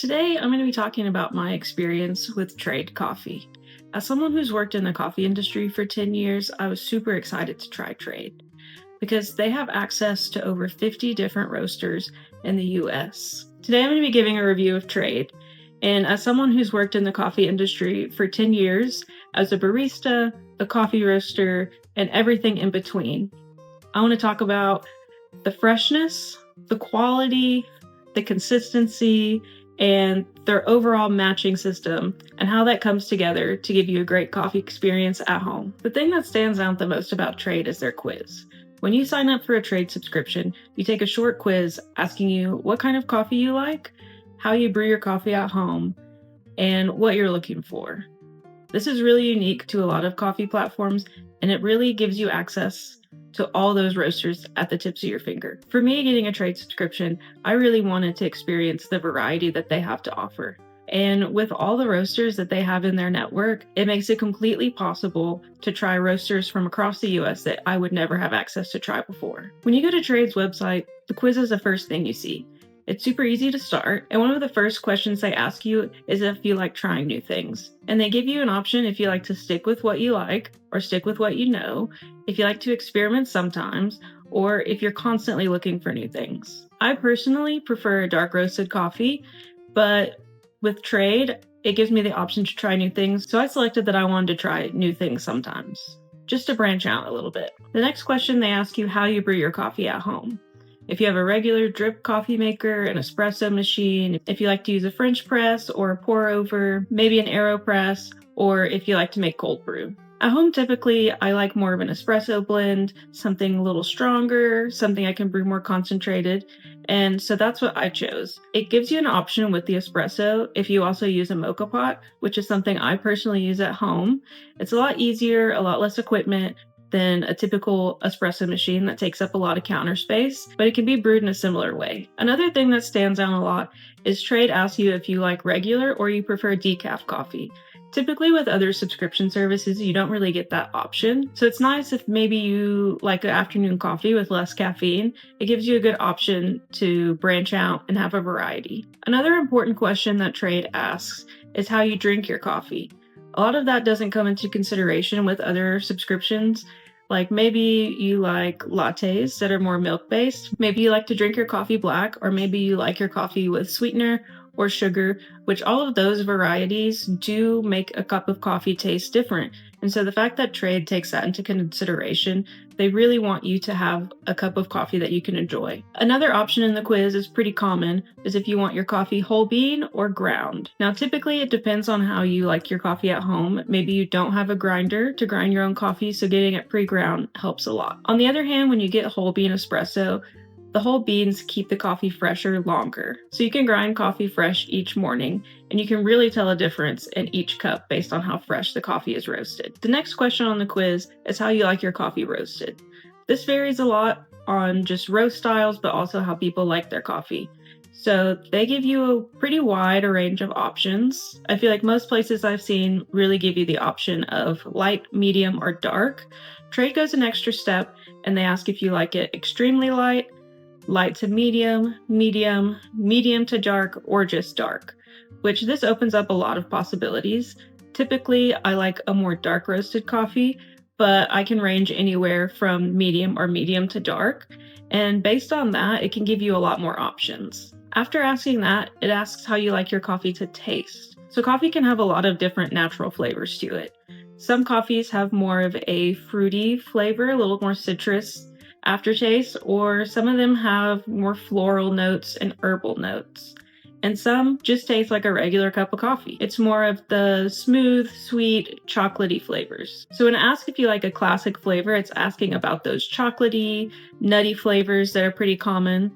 Today, I'm going to be talking about my experience with Trade Coffee. As someone who's worked in the coffee industry for 10 years, I was super excited to try Trade because they have access to over 50 different roasters in the US. Today, I'm going to be giving a review of Trade. And as someone who's worked in the coffee industry for 10 years, as a barista, a coffee roaster, and everything in between, I want to talk about the freshness, the quality, the consistency, and their overall matching system and how that comes together to give you a great coffee experience at home. The thing that stands out the most about Trade is their quiz. When you sign up for a Trade subscription, you take a short quiz asking you what kind of coffee you like, how you brew your coffee at home, and what you're looking for. This is really unique to a lot of coffee platforms, and it really gives you access to all those roasters at the tips of your finger. For me, getting a Trade subscription, I really wanted to experience the variety that they have to offer. And with all the roasters that they have in their network, it makes it completely possible to try roasters from across the US that I would never have access to try before. When you go to Trade's website, the quiz is the first thing you see. It's super easy to start, and one of the first questions they ask you is if you like trying new things. And they give you an option if you like to stick with what you like, or stick with what you know, if you like to experiment sometimes, or if you're constantly looking for new things. I personally prefer a dark roasted coffee, but with Trade, it gives me the option to try new things, so I selected that I wanted to try new things sometimes, just to branch out a little bit. The next question, they ask you how you brew your coffee at home. If you have a regular drip coffee maker, an espresso machine, if you like to use a French press or a pour over, maybe an AeroPress, or if you like to make cold brew. At home, typically, I like more of an espresso blend, something a little stronger, something I can brew more concentrated, and so that's what I chose. It gives you an option with the espresso if you also use a Moka pot, which is something I personally use at home. It's a lot easier, a lot less equipment than a typical espresso machine that takes up a lot of counter space, but it can be brewed in a similar way. Another thing that stands out a lot is Trade asks you if you like regular or you prefer decaf coffee. Typically with other subscription services, you don't really get that option. So it's nice if maybe you like an afternoon coffee with less caffeine. It gives you a good option to branch out and have a variety. Another important question that Trade asks is how you drink your coffee. A lot of that doesn't come into consideration with other subscriptions. Like maybe you like lattes that are more milk-based. Maybe you like to drink your coffee black, or maybe you like your coffee with sweetener or sugar, which all of those varieties do make a cup of coffee taste different. And so the fact that Trade takes that into consideration, they really want you to have a cup of coffee that you can enjoy. Another option in the quiz is pretty common, is if you want your coffee whole bean or ground. Now, typically it depends on how you like your coffee at home. Maybe you don't have a grinder to grind your own coffee, so getting it pre-ground helps a lot. On the other hand, when you get whole bean espresso, the whole beans keep the coffee fresher longer. So you can grind coffee fresh each morning, and you can really tell a difference in each cup based on how fresh the coffee is roasted. The next question on the quiz is how you like your coffee roasted. This varies a lot on just roast styles, but also how people like their coffee. So they give you a pretty wide range of options. I feel like most places I've seen really give you the option of light, medium, or dark. Trade goes an extra step, and they ask if you like it extremely light, light to medium, medium to dark, or just dark, which this opens up a lot of possibilities. Typically, I like a more dark roasted coffee, but I can range anywhere from medium or medium to dark, and based on that, it can give you a lot more options. After asking that, it asks how you like your coffee to taste. So coffee can have a lot of different natural flavors to it. Some coffees have more of a fruity flavor, a little more citrus aftertaste, or some of them have more floral notes and herbal notes. And some just taste like a regular cup of coffee. It's more of the smooth, sweet, chocolatey flavors. So when it asks if you like a classic flavor, it's asking about those chocolatey, nutty flavors that are pretty common.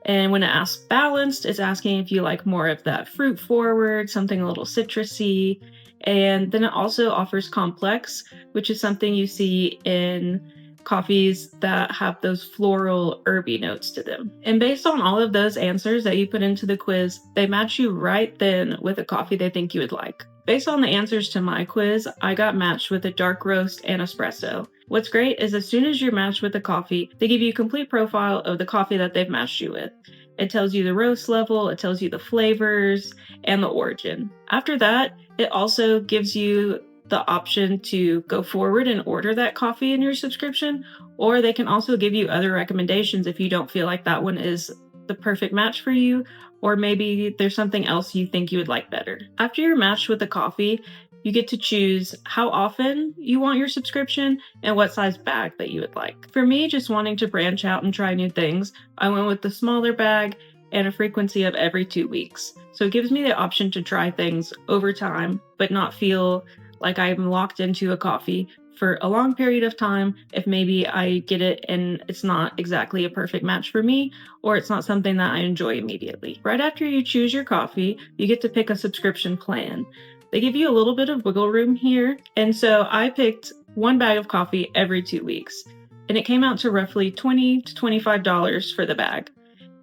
And when it asks balanced, it's asking if you like more of that fruit forward, something a little citrusy. And then it also offers complex, which is something you see in coffees that have those floral herby notes to them. And based on all of those answers that you put into the quiz, they match you right then with a coffee they think you would like. Based on the answers to my quiz, I got matched with a dark roast and espresso. What's great is as soon as you're matched with a coffee, they give you a complete profile of the coffee that they've matched you with. It tells you the roast level, it tells you the flavors, and the origin. After that, it also gives you the option to go forward and order that coffee in your subscription, or they can also give you other recommendations if you don't feel like that one is the perfect match for you, or maybe there's something else you think you would like better. After you're matched with the coffee, you get to choose how often you want your subscription and what size bag that you would like. For me, just wanting to branch out and try new things, I went with the smaller bag and a frequency of every 2 weeks. So it gives me the option to try things over time, but not feel like I'm locked into a coffee for a long period of time if maybe I get it and it's not exactly a perfect match for me, or it's not something that I enjoy immediately. Right after you choose your coffee, you get to pick a subscription plan. They give you a little bit of wiggle room here, and so I picked one bag of coffee every 2 weeks, and it came out to roughly $20 to $25 for the bag.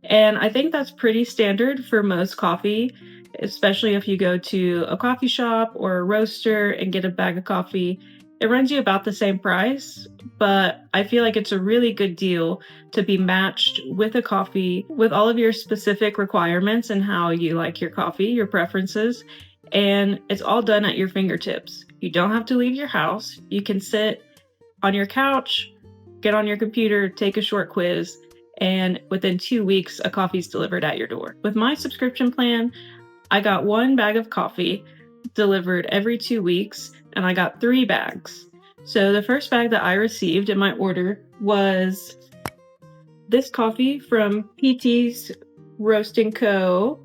And I think that's pretty standard for most coffee, especially if you go to a coffee shop or a roaster and get a bag of coffee. It runs you about the same price, but I feel like it's a really good deal to be matched with a coffee with all of your specific requirements and how you like your coffee, your preferences, and it's all done at your fingertips. You don't have to leave your house. You can sit on your couch, get on your computer, take a short quiz, and within 2 weeks, a coffee's delivered at your door. With my subscription plan, I got one bag of coffee delivered every 2 weeks, and I got 3 bags. So the first bag that I received in my order was this coffee from PT's Roasting Co.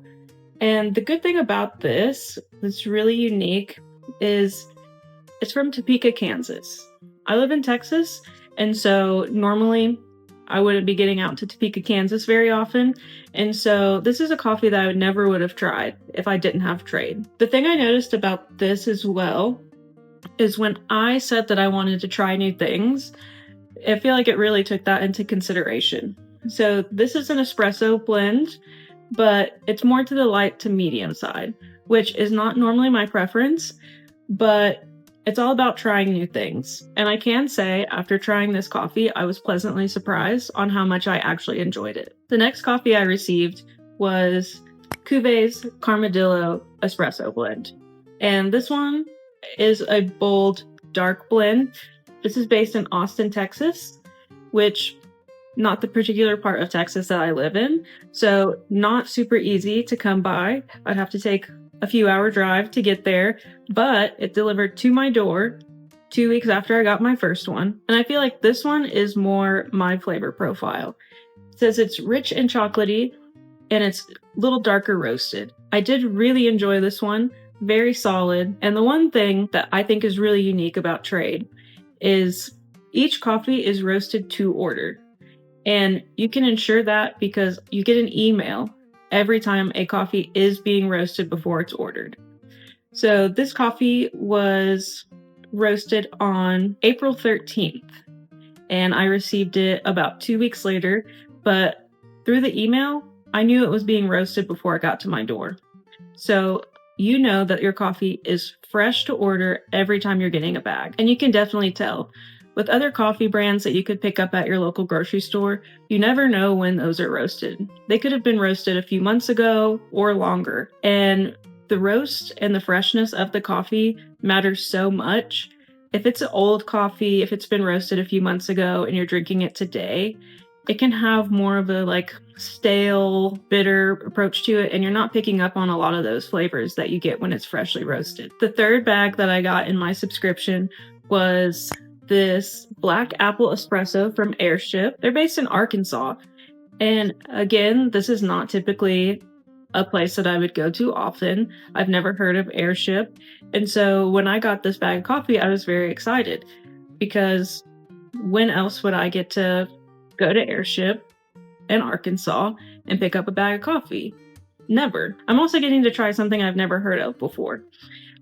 And the good thing about this that's really unique is it's from Topeka, Kansas. I live in Texas, and so normally I wouldn't be getting out to Topeka, Kansas very often. And so this is a coffee that I never would have tried if I didn't have trade. The thing I noticed about this as well is when I said that I wanted to try new things, I feel like it really took that into consideration. So this is an espresso blend, but it's more to the light to medium side, which is not normally my preference, but it's all about trying new things. And I can say, after trying this coffee, I was pleasantly surprised on how much I actually enjoyed it. The next coffee I received was Cuvées Carmadillo Espresso Blend. And this one is a bold, dark blend. This is based in Austin, Texas, which not the particular part of Texas that I live in. So not super easy to come by. I'd have to take a few hour drive to get there, but it delivered to my door 2 weeks after I got my first one. And I feel like this one is more my flavor profile. It says it's rich and chocolatey and it's a little darker roasted. I did really enjoy this one, very solid. And the one thing that I think is really unique about Trade is each coffee is roasted to order. And you can ensure that because you get an email every time a coffee is being roasted before it's ordered. So this coffee was roasted on April 13th, and I received it about 2 weeks later, but through the email, I knew it was being roasted before it got to my door. So you know that your coffee is fresh to order every time you're getting a bag, and you can definitely tell. With other coffee brands that you could pick up at your local grocery store, you never know when those are roasted. They could have been roasted a few months ago or longer. And the roast and the freshness of the coffee matters so much. If it's an old coffee, if it's been roasted a few months ago and you're drinking it today, it can have more of a stale, bitter approach to it, and you're not picking up on a lot of those flavors that you get when it's freshly roasted. The third bag that I got in my subscription was this black apple espresso from Airship. They're based in Arkansas. And again, this is not typically a place that I would go to often. I've never heard of Airship. And so when I got this bag of coffee, I was very excited because when else would I get to go to Airship in Arkansas and pick up a bag of coffee? Never. I'm also getting to try something I've never heard of before.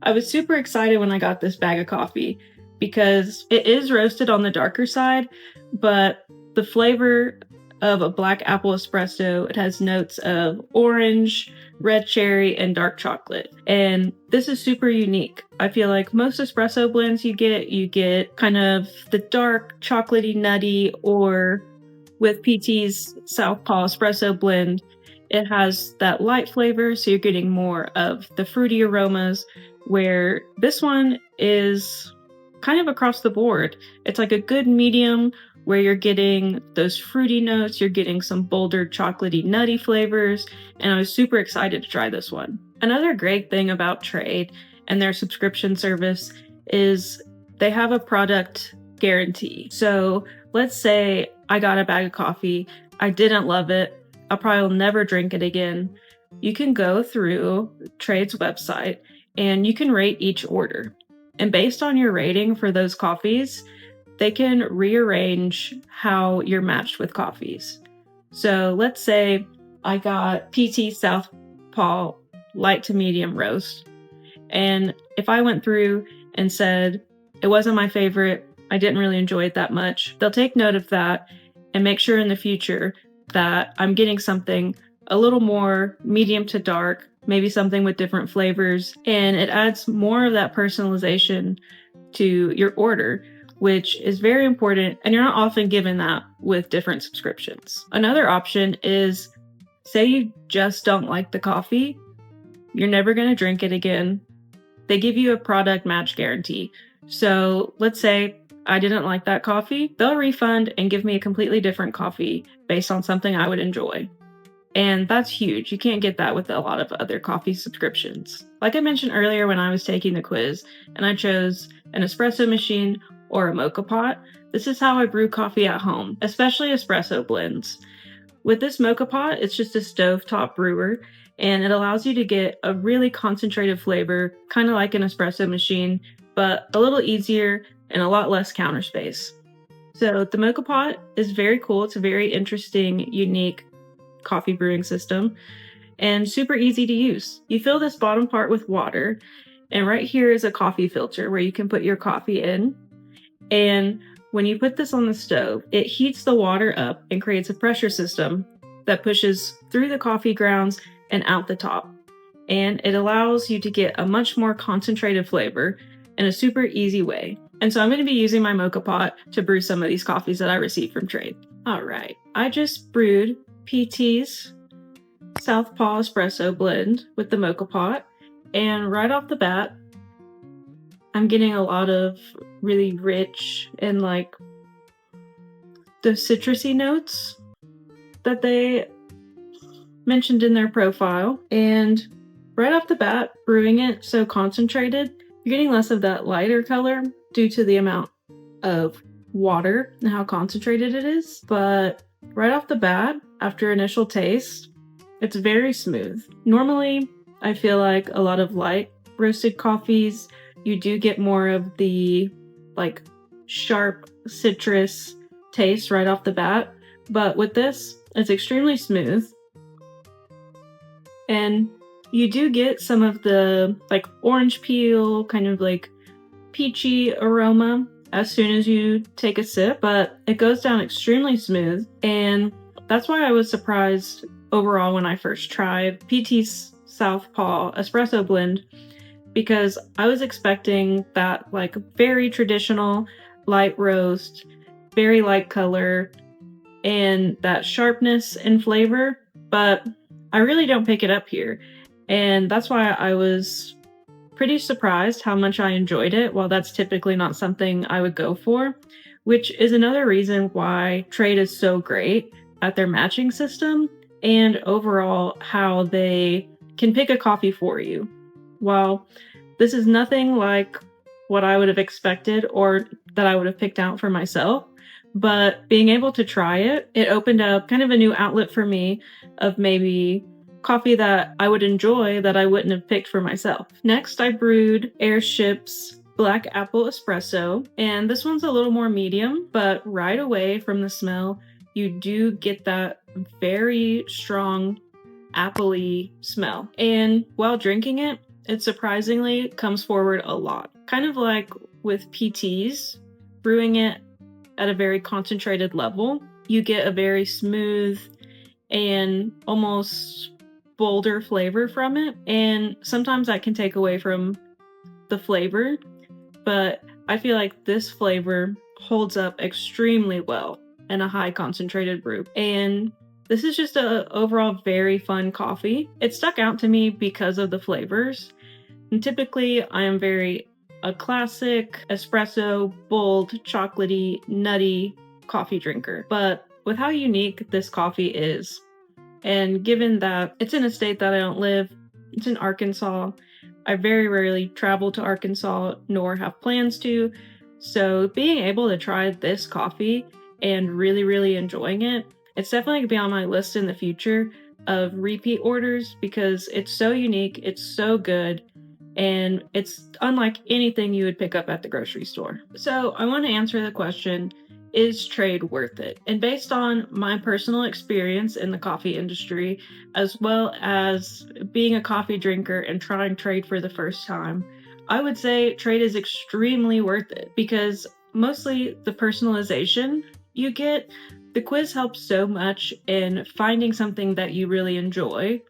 I was super excited when I got this bag of coffee because it is roasted on the darker side, but the flavor of a black apple espresso, it has notes of orange, red cherry, and dark chocolate. And this is super unique. I feel like most espresso blends you get kind of the dark, chocolatey, nutty, or with PT's Southpaw espresso blend, It has that light flavor, so you're getting more of the fruity aromas, where this one is kind of across the board. It's like a good medium where you're getting those fruity notes, you're getting some bolder chocolatey nutty flavors, and I was super excited to try this one. Another great thing about Trade and their subscription service is they have a product guarantee. So let's say I got a bag of coffee, I didn't love it, I'll probably never drink it again. You can go through Trade's website and you can rate each order. And based on your rating for those coffees, they can rearrange how you're matched with coffees. So let's say I got PT Southpaw light to medium roast. And if I went through and said it wasn't my favorite, I didn't really enjoy it that much, they'll take note of that and make sure in the future that I'm getting something a little more medium to dark, maybe something with different flavors, and it adds more of that personalization to your order, which is very important, and you're not often given that with different subscriptions. Another option is, say you just don't like the coffee, you're never going to drink it again. They give you a product match guarantee. So let's say I didn't like that coffee, they'll refund and give me a completely different coffee based on something I would enjoy. And that's huge. You can't get that with a lot of other coffee subscriptions. Like I mentioned earlier when I was taking the quiz and I chose an espresso machine or a Moka pot, this is how I brew coffee at home, especially espresso blends. With this Moka pot, it's just a stovetop brewer, and it allows you to get a really concentrated flavor, kind of like an espresso machine, but a little easier and a lot less counter space. So the Moka pot is very cool. It's a very interesting, unique coffee brewing system and super easy to use. You fill this bottom part with water, and right here is a coffee filter where you can put your coffee in. And when you put this on the stove, it heats the water up and creates a pressure system that pushes through the coffee grounds and out the top. And it allows you to get a much more concentrated flavor in a super easy way. And so I'm going to be using my Moka pot to brew some of these coffees that I received from Trade. All right, I just brewed PT's Southpaw Espresso blend with the Moka pot, and right off the bat, I'm getting a lot of really rich and like the citrusy notes that they mentioned in their profile. And right off the bat, brewing it so concentrated, you're getting less of that lighter color due to the amount of water and how concentrated it is. But right off the bat, after initial taste, it's very smooth. Normally, I feel like a lot of light roasted coffees, you do get more of the like sharp citrus taste right off the bat. But with this, it's extremely smooth. And you do get some of the like orange peel, kind of like peachy aroma as soon as you take a sip, but it goes down extremely smooth. And that's why I was surprised overall when I first tried PT's Southpaw Espresso blend, because I was expecting that like very traditional light roast, very light color, and that sharpness and flavor, but I really don't pick it up here. And that's why I was pretty surprised how much I enjoyed it, while that's typically not something I would go for, which is another reason why Trade is so great at their matching system and overall how they can pick a coffee for you. While this is nothing like what I would have expected or that I would have picked out for myself, but being able to try it, it opened up kind of a new outlet for me of maybe coffee that I would enjoy that I wouldn't have picked for myself. Next, I brewed Airship's Black Apple Espresso, and this one's a little more medium, but right away from the smell, you do get that very strong apple-y smell. And while drinking it, it surprisingly comes forward a lot. Kind of like with PT's, brewing it at a very concentrated level, you get a very smooth and almost bolder flavor from it. And sometimes that can take away from the flavor, but I feel like this flavor holds up extremely well in a high concentrated brew. And This is just a overall very fun coffee. It stuck out to me because of the flavors. And typically, I am very a classic espresso, bold, chocolatey, nutty coffee drinker. But with how unique this coffee is, and given that it's in a state that I don't live, it's in Arkansas. I very rarely travel to Arkansas nor have plans to. So being able to try this coffee and really, really enjoying it, it's definitely going to be on my list in the future of repeat orders because it's so unique, it's so good, and it's unlike anything you would pick up at the grocery store. So I want to answer the question, is trade worth it? And based on my personal experience in the coffee industry, as well as being a coffee drinker and trying trade for the first time, I would say trade is extremely worth it because mostly the personalization you get, the quiz helps so much in finding something that you really enjoy,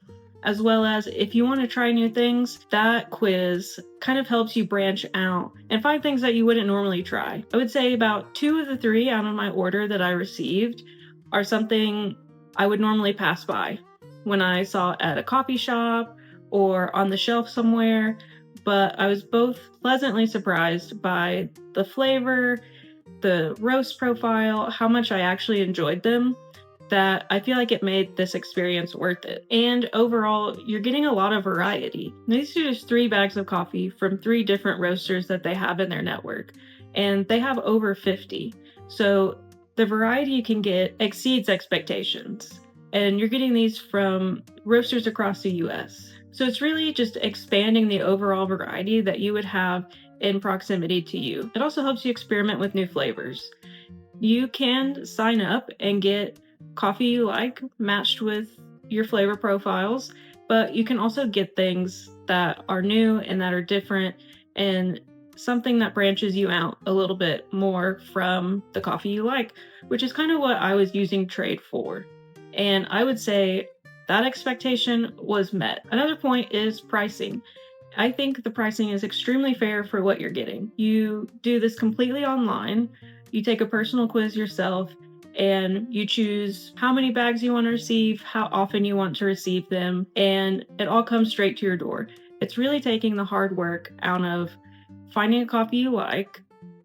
as well as if you want to try new things, that quiz kind of helps you branch out and find things that you wouldn't normally try. I would say about 2 of the 3 out of my order that I received are something I would normally pass by when I saw at a coffee shop or on the shelf somewhere, but I was both pleasantly surprised by the flavor, the roast profile, how much I actually enjoyed them, that I feel like it made this experience worth it. And overall, you're getting a lot of variety. These are just 3 bags of coffee from 3 different roasters that they have in their network, and they have over 50. So the variety you can get exceeds expectations. And you're getting these from roasters across the US. So it's really just expanding the overall variety that you would have in proximity to you. It also helps you experiment with new flavors. You can sign up and get coffee you like matched with your flavor profiles, but you can also get things that are new and that are different and something that branches you out a little bit more from the coffee you like, which is kind of what I was using trade for. And I would say that expectation was met. Another point is pricing. I think the pricing is extremely fair for what you're getting. You do this completely online. You take a personal quiz yourself and you choose how many bags you want to receive, how often you want to receive them, and it all comes straight to your door. It's really taking the hard work out of finding a coffee you like,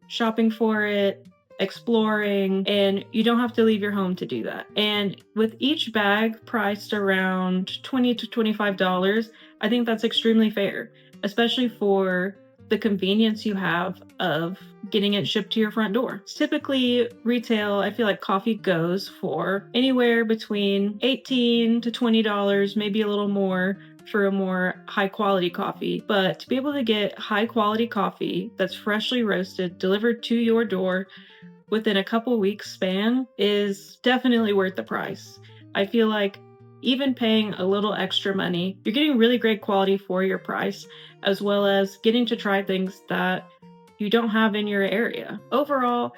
shopping for it, exploring, and you don't have to leave your home to do that. And with each bag priced around $20 to $25, I think that's extremely fair, especially for the convenience you have of getting it shipped to your front door. Typically, retail, I feel like coffee goes for anywhere between $18 to $20, maybe a little more for a more high quality coffee. But to be able to get high quality coffee that's freshly roasted, delivered to your door within a couple weeks span is definitely worth the price. I feel like even paying a little extra money, you're getting really great quality for your price, as well as getting to try things that you don't have in your area. Overall,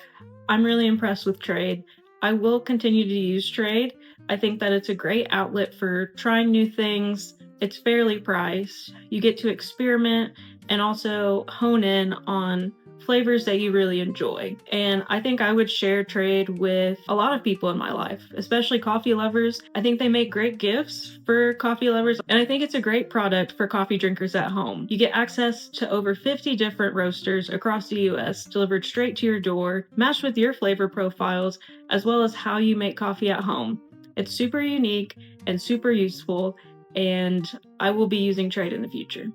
I'm really impressed with trade. I will continue to use trade. I think that it's a great outlet for trying new things. It's fairly priced. You get to experiment and also hone in on flavors that you really enjoy. And I think I would share trade with a lot of people in my life, especially coffee lovers. I think they make great gifts for coffee lovers, and I think it's a great product for coffee drinkers at home. You get access to over 50 different roasters across the US delivered straight to your door, matched with your flavor profiles, as well as how you make coffee at home. It's super unique and super useful, and I will be using trade in the future.